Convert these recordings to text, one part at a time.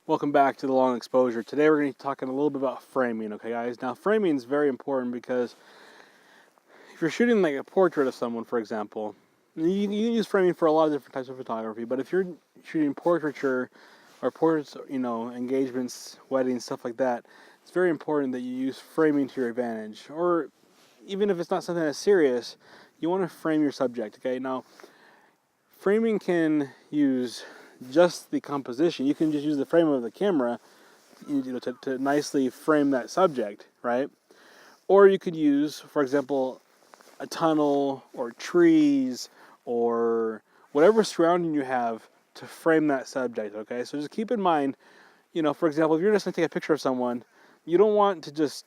Welcome back to the long exposure. Today we're going to be talking a little bit about framing, okay guys? Now framing is very important because if you're shooting like a portrait of someone, for example, you can use framing for a lot of different types of photography, but if you're shooting portraiture or portraits, engagements, weddings, stuff like that, it's very important that you use framing to your advantage. Or even if it's not something as serious, you want to frame your subject, okay? Now, framing can use just the composition. You can just use the frame of the camera to nicely frame that subject, right? Or you could use, for example, a tunnel or trees or whatever surrounding you have to frame that subject, okay? So just keep in mind, for example, if you're just going to take a picture of someone, you don't want to just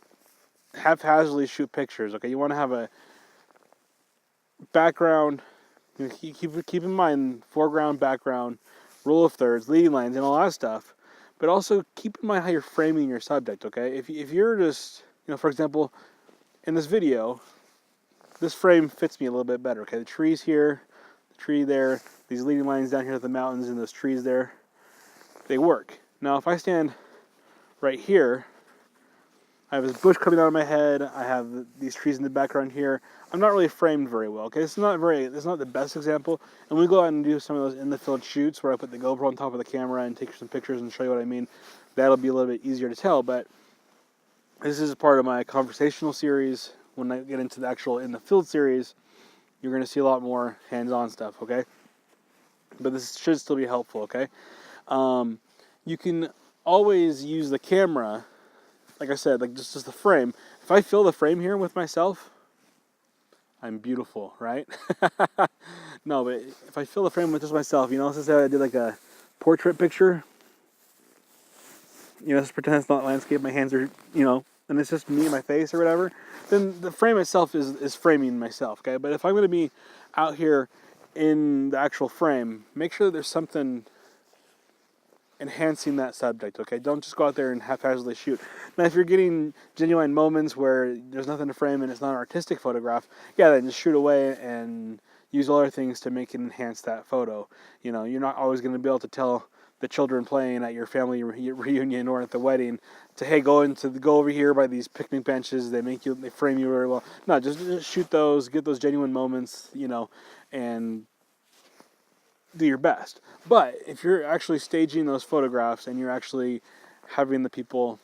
haphazardly shoot pictures, okay? You want to have a background. Keep in mind foreground, background, rule of thirds, leading lines, and all that stuff. But also keep in mind how you're framing your subject, okay? If you're just, for example, in this video, this frame fits me a little bit better, okay? The trees here, the tree there, these leading lines down here at the mountains and those trees there, they work. Now, if I stand right here, I have this bush coming out of my head, I have these trees in the background here. I'm not really framed very well, okay? This is not the best example. And we go out and do some of those in the field shoots where I put the GoPro on top of the camera and take some pictures and show you what I mean. That'll be a little bit easier to tell, but this is part of my conversational series. When I get into the actual in the field series, you're going to see a lot more hands-on stuff, okay? But this should still be helpful, okay? You can always use the camera, like I said, like just the frame. If I fill the frame here with myself, I'm beautiful, right? No, but if I fill the frame with just myself, let's say I did like a portrait picture. Let's pretend it's not landscape. My hands are, and it's just me and my face or whatever. Then the frame itself is framing myself, okay? But if I'm going to be out here in the actual frame, make sure that there's something enhancing that subject, okay? Don't just go out there and haphazardly shoot. Now, if you're getting genuine moments where there's nothing to frame and it's not an artistic photograph, yeah, then just shoot away and use other things to make it enhance that photo. You're not always going to be able to tell the children playing at your family reunion or at the wedding to, hey, go over here by these picnic benches. They frame you very well. No, just shoot those, get those genuine moments, and do your best. But if you're actually staging those photographs and you're actually having the people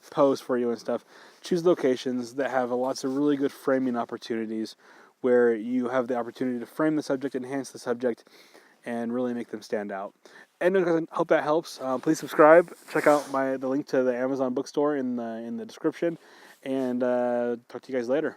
pose for you and stuff, choose locations that have lots of really good framing opportunities where you have the opportunity to frame the subject, enhance the subject, and really make them stand out. And I hope that helps. Please subscribe. Check out the link to the Amazon bookstore in the description, and talk to you guys later.